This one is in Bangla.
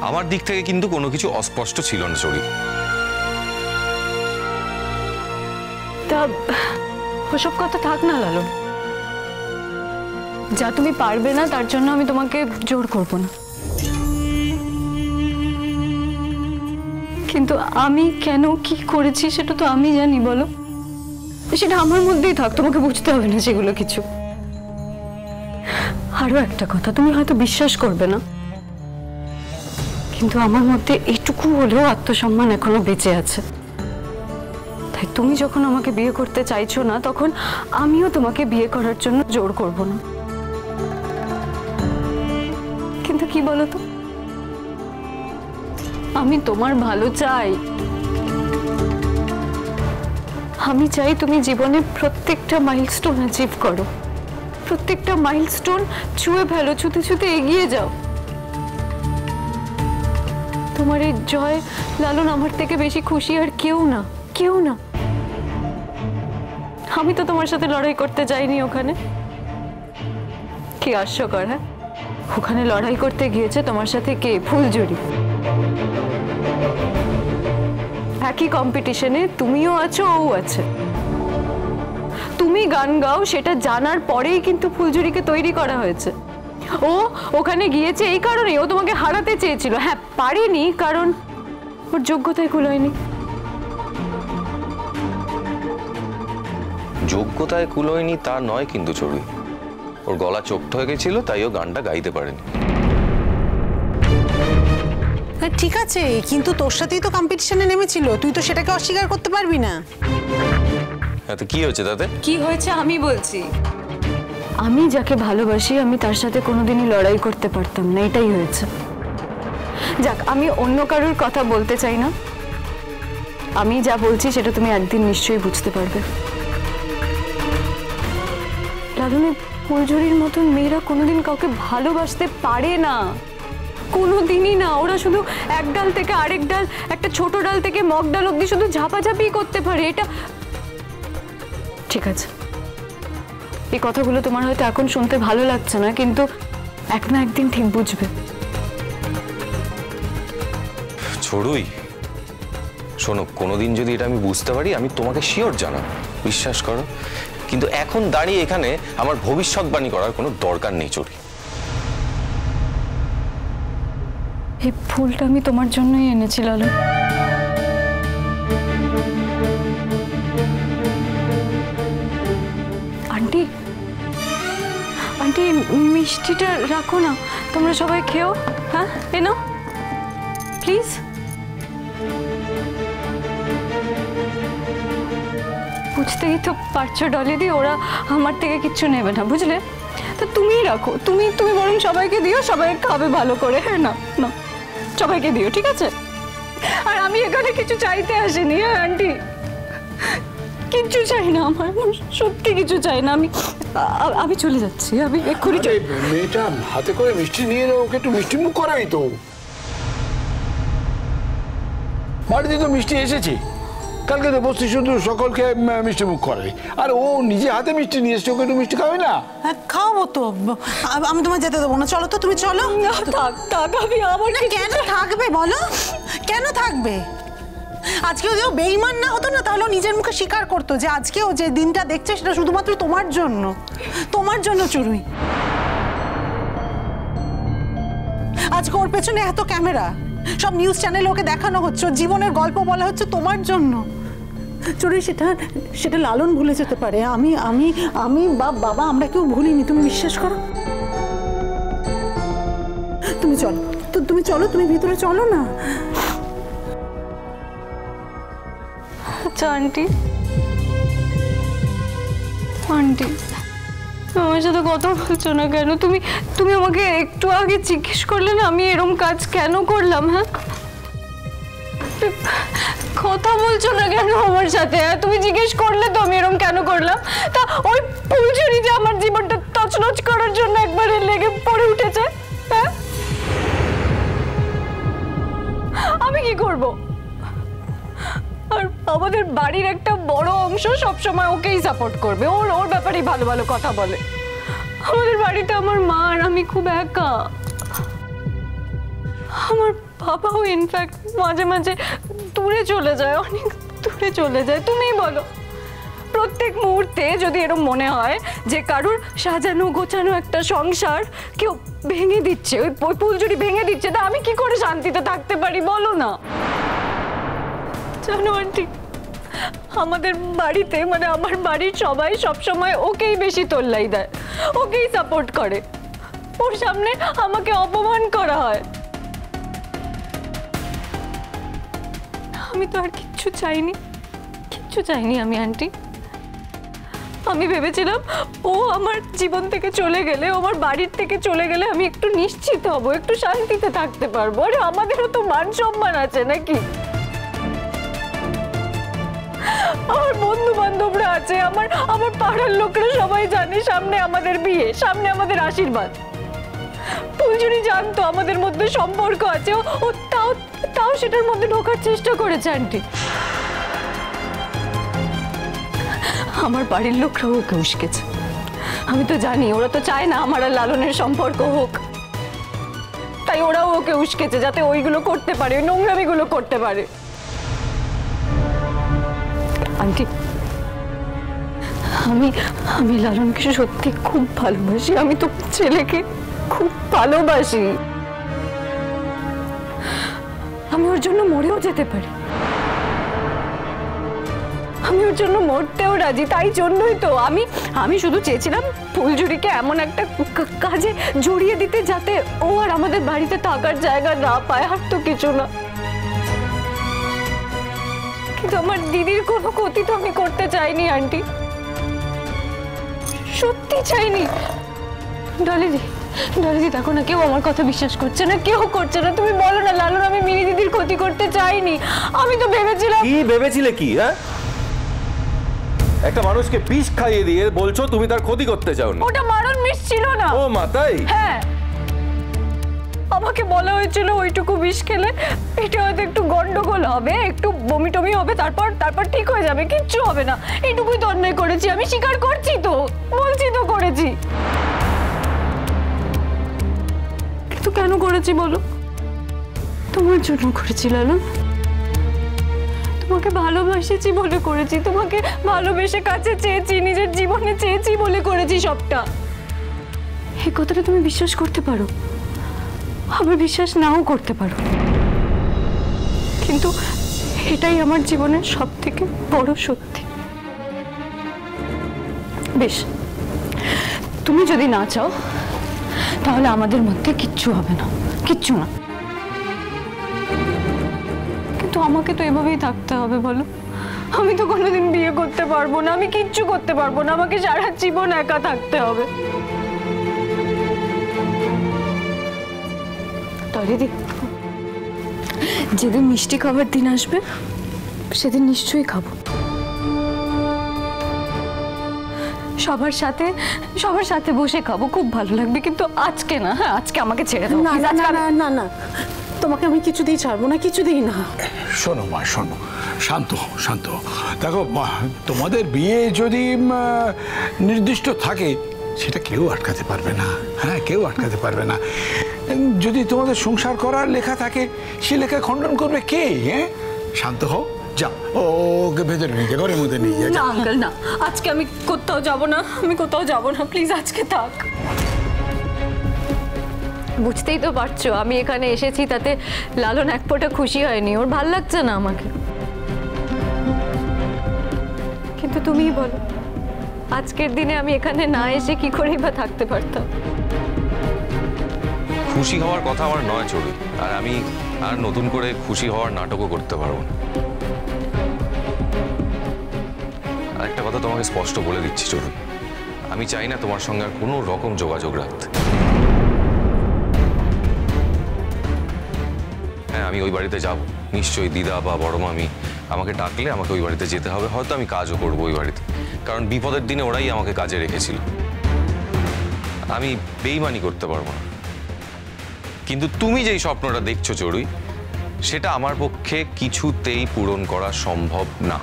আমার দিক থেকে কিন্তু কোনো কিছু অস্পষ্ট ছিল না চড়ি। তা ওসব কথা থাক না লালন, যা তুমি পারবে না তার জন্য আমি তোমাকে জোর করব না, কিন্তু আমি কেন কি করেছি সেটা তো আমি জানি। বলো, সেটা আমার মধ্যেই থাক, তোমাকে বুঝতে হবে না সেগুলো কিছু। আরো একটা কথা, তুমি হয়তো বিশ্বাস করবে না, কিন্তু আমার মধ্যে এইটুকু হলেও আত্মসম্মান এখনো বেঁচে আছে। তাই তুমি যখন আমাকে বিয়ে করতে চাইছো না, তখন আমিও তোমাকে বিয়ে করার জন্য জোর করব না। কিন্তু কি বলো তো, আমি তোমার ভালো চাই। আমি চাই তুমি জীবনে প্রত্যেকটা মাইলস্টোন অ্যাচিভ করো, প্রত্যেকটা মাইলস্টোন ছুঁয়ে ফেলো, ছুতে ছুতে এগিয়ে যাও। তোমার এই জয় লালন আমার থেকে বেশি খুশি আর কেউ না, কেউ না। আমি তো তোমার সাথে লড়াই করতে যাইনি ওখানে। কি হাস্যকর, হ্যাঁ? ওখানে লড়াই করতে গিয়েছে তোমার সাথে কে? ফুলঝুরি। একই কম্পিটিশনে তুমিও আছো, ও আছে। তুমি গান গাও সেটা জানার পরেই কিন্তু ফুলঝুরিকে তৈরি করা হয়েছে। ও ওখানে গিয়েছে এই কারণে, ও তোমাকে হারাতে চেয়েছিল। হ্যাঁ, পারেনি কারণ ওর যোগ্যতায় কুলোয়নি। যোগ্যতায় কুলোয়নি তা নয় কিন্তু চড়ি, ওর গলা চোখট হয়ে গেছিল, তাই ও গানটা গাইতে পারেনি। ঠিক আছে, কিন্তু তোর সাথেই তো কম্পিটিশনে নেমেছিল, তুই তো সেটাকে অস্বীকার করতে পারবি না। তো কি হয়েছে তাতে? কি হয়েছে আমি বলছি। আমি যাকে ভালোবাসি আমি তার সাথে কোনোদিনই লড়াই করতে পারতাম না, এটাই হয়েছে। যাক, আমি অন্য কারোর কথা বলতে চাই না। আমি যা বলছি সেটা তুমি একদিন নিশ্চয়ই বুঝতে পারবে। লালনে, ফুলঝুরির মতন মেয়েরা কোনোদিন কাউকে ভালোবাসতে পারে না, কোনোদিনই না। ওরা শুধু এক ডাল থেকে আরেক ডাল, একটা ছোট ডাল থেকে মগ ডাল অব্দি শুধু ঝাপাঝাপি করতে পারে। এটা ঠিক আছে, এই কথাগুলো তোমার হয়তো এখন শুনতে ভালো লাগছে না, কিন্তু এক না একদিন ঠিক বুঝবে। ছড়ুই, শোনো, কোনোদিন যদি এটা আমি বুঝতে পারি আমি তোমাকে শিওর জানাবো, বিশ্বাস করো। কিন্তু এখন দাঁড়িয়ে এখানে আমার ভবিষ্যৎবাণী করার কোনো দরকার নেই চড়ি। এই ফুলটা আমি তোমার জন্যই এনেছি লালন। আন্টি, আন্টি মিষ্টিটা রাখো না, তোমরা সবাই খেও। হ্যাঁ, এনো প্লিজ। বুঝতেই তো পারছো ডলিদি, ওরা আমার থেকে কিচ্ছু নেবে না, বুঝলে? তো তুমিই রাখো, তুমি বরং সবাইকে দিও, সবাই খাবে ভালো করে। হ্যাঁ, না না, সবাইকে দিও, ঠিক আছে? আর আমি এখানে কিছু চাইতে আসিনি। হ্যাঁ আন্টি, কিচ্ছু চাই না, আমার সত্যি কিছু চাই না। আমি চলে যাচ্ছি, আমি এক্ষুনি। মেয়েটা হাতে করে মিষ্টি নিয়ে এলো, ওকে একটু মিষ্টি মুখ করাই তো। বাড়িতে তো মিষ্টি এসেছে, কালকে তো বসতে শুধু সকলকে মিষ্টি মুখ করে, আর ও নিজে হাতে মিষ্টি নিয়ে এসছে, ওকে একটু মিষ্টি খাবে না? খাওয়াবো তো, আমি তোমায় যেতে দেবো না। চলো তো, তুমি চলো। থাক, আমি আমার কেন থাকবে বলো, কেন থাকবে? আজকেও যে বেঈমান না হতো না, তাহলে নিজের মুখে স্বীকার করতো যে আজকেও যে দিনটা দেখছে সেটা শুধুমাত্র তোমার জন্য, তোমার জন্য। চুরুই, আজকে ওর পেছনে এত ক্যামেরা, সব নিউজ চ্যানেলে ওকে দেখানো হচ্ছে, ওর জীবনের গল্প বলা হচ্ছে তোমার জন্য। চুরি, সেটা লালন ভুলে যেতে পারে, আমি বাবা আমরা কেউ ভুলিনি, তুমি বিশ্বাস করো। তুমি চলো, তুমি ভিতরে চলো না। আচ্ছা আন্টি, আমার সাথে কথা বলছো না কেন? তুমি আমাকে একটু আগে জিজ্ঞেস করলে না আমি এরকম কাজ কেন করলাম? হ্যাঁ, কথা বলছো না কেন আমার সাথে? তুমি জিজ্ঞেস করলে তো আমি এরকম কেন করলাম। তা ওই ফুলঝুরি যে আমার জীবনটা তছনছ করার জন্য একবারে লেগে পড়ে উঠেছে, হ্যাঁ, আমি কি করব? আর আমাদের বাড়ির একটা বড় অংশ সবসময় ওকেই সাপোর্ট করবে, ওর ব্যাপারেই ভালো ভালো কথা বলে। আমাদের বাড়িতে আমার মা আর আমি খুব একা। আমার বাবাও ইনফ্যাক্ট মাঝে মাঝে দূরে চলে যায়, অনেক দূরে চলে যায়। তুমিই বলো, প্রত্যেক মুহূর্তে যদি এরকম মনে হয় যে কারুর সাজানো গোছানো একটা সংসার কেউ ভেঙে দিচ্ছে, ওই ফুলঝুরি ভেঙে দিচ্ছে, তা আমি কি করে শান্তিতে থাকতে পারি বলো না? জানো আন্টি, আমাদের বাড়িতে মানে আমার বাড়ির সবাই সবসময় ওকেই বেশি তোল্লাই দেয়, ওকেই সাপোর্ট করে, ওর সামনে আমাকে অপমান করা হয়। আমি তো আর কিচ্ছু চাইনি, কিচ্ছু চাইনি আমি আন্টি। আমি ভেবেছিলাম ও আমার জীবন থেকে চলে গেলে, ও আমার বাড়ির থেকে চলে গেলে আমি একটু নিশ্চিত হব, একটু শান্তিতে থাকতে পারবো। আরে আমাদেরও তো মান সম্মান আছে নাকি? আমার বন্ধু বান্ধবরা আছে, আমার পাড়ার লোকরা সবাই জানে সামনে আমাদের বিয়ে, সামনে আমাদের আশীর্বাদ। ফুলঝুরি জানতো আমাদের মধ্যে সম্পর্ক আছে, ও তাও সেটার মধ্যে ঢোকার চেষ্টা করেছে আন্টি। আমার বাড়ির লোকরা ওকে উস্কেছে। আমি তো জানি ওরা তো চায় না আমার আর লালনের সম্পর্ক হোক, তাই ওরাও ওকে উস্কেছে যাতে ওইগুলো করতে পারে, ওই নোংরামিগুলো করতে পারে। আন্টি, আমি লালনকে সত্যি খুব ভালোবাসি, আমি তো ছেলেকে খুব ভালোবাসি। আমি ওর জন্য মরেও যেতে পারি, আমি ওর জন্য মরতেও রাজি। তাই জন্যই তো আমি শুধু চেয়েছিলাম ফুলঝুরিকে এমন একটা কাজে জড়িয়ে দিতে যাতে ও আর আমাদের বাড়িতে থাকার জায়গা না পায়, আর তো কিছু না। কিন্তু আমার দিদির কোনো ক্ষতি তো আমি করতে চাইনি আন্টি, সত্যি চাইনি। ডলিদি দেখো না, কেউ আমার কথা বিশ্বাস করছে না, কেউ করছে না। তুমি বলো না লালন, আমি মিনি দিদির ক্ষতি করতে চাইনি। আমি তো ভেবেছিলাম। কি ভেবেছিলে কি? হ্যাঁ, একটা মানুষকে বিষ খাইয়ে দিয়ে বলছো তুমি তার ক্ষতি করতে চাও না? ওটা মারণ বিষ ছিল না। ও মা, তাই? হ্যাঁ, আমাকে বলা হয়েছিল ওইটুকু বিষ খেলে এটা হয়তো একটু গন্ডগোল হবে, একটু বমি টমি হবে, তারপর ঠিক হয়ে যাবে, কিচ্ছু হবে না। এইটুকুই তো অন্যায় করেছি, আমি স্বীকার করছি তো, বলছি তো করেছি। কিন্তু কেন করেছি বলো? তোমার জন্য করেছি লালন, তোমাকে ভালোবাসেছি বলে করেছি, তোমাকে ভালোবেসে কাছে চেয়েছি, নিজের জীবনে চেয়েছি বলে করেছি সবটা। এই কথাটা তুমি বিশ্বাস করতে পারো, আবার বিশ্বাস নাও করতে পারো, কিন্তু এটাই আমার জীবনের সব থেকে বড় সত্যি। বেশ, তুমি যদি না চাও তাহলে আমাদের মধ্যে কিচ্ছু হবে না, কিচ্ছু না। কিন্তু আমাকে তো এভাবেই থাকতে হবে বলো? আমি তো কোনোদিন বিয়ে করতে পারবো না, আমি কিচ্ছু করতে পারবো না, আমাকে সারা জীবন একা থাকতে হবে। দিদি, যেদিন মিষ্টি খাবার দিন আসবে সেদিন নিশ্চয়ই খাবো, সবার সাথে বসে খাবো, খুব ভালো লাগবে। কিন্তু আজকে না, হ্যাঁ আজকে আমাকে ছেড়ে দাও। না, তোমাকে আমি কিছুতেই ছাড়বো না, কিছুতেই না। শোনো মা, শোনো, শান্ত দেখো, তোমাদের বিয়ে যদি নির্দিষ্ট থাকে সেটা কেউ আটকাতে পারবে না। হ্যাঁ, কেউ আটকাতে পারবে না। যদি তোমাদের সংসার করার লেখা থাকে সে লেখা খণ্ডন করবে কে? হ্যাঁ, শান্ত হও, যা ওকে ভেতরে নিয়ে যা, ঘরের মধ্যে নিয়ে যা। না আঙ্কেল, না, আজকে আমি কোথাও যাব না, প্লিজ আজকে থাক। বুঝতেই তো পারছো আমি এখানে এসেছি, তাতে লালন এক ফোঁটা খুশি হয়নি, ওর ভাল লাগছে না আমাকে। কিন্তু তুমিই বলো, আজকের দিনে আমি এখানে না এসে কি করেই বা থাকতে পারতাম? খুশি হওয়ার কথা আমার নয় চড়ি, আর আমি আর নতুন করে খুশি হওয়ার নাটকও করতে পারবো না। আর একটা কথা তোমাকে স্পষ্ট বলে দিচ্ছি চড়ি, আমি চাই না তোমার সঙ্গে আর কোনো রকম যোগাযোগ রাখতে। হ্যাঁ, আমি ওই বাড়িতে যাব নিশ্চয়ই, দিদা বা বড় মামি আমাকে ডাকলে আমাকে ওই বাড়িতে যেতে হবে, হয়তো আমি কাজও করবো ওই বাড়িতে, কারণ বিপদের দিনে ওরাই আমাকে কাজে রেখেছিল। আমি বেইমানি করতে পারবো না। কিন্তু তুমি যেই স্বপ্নটা দেখছো চড়ুই, সেটা আমার পক্ষে কিছুতেই পূরণ করা সম্ভব না।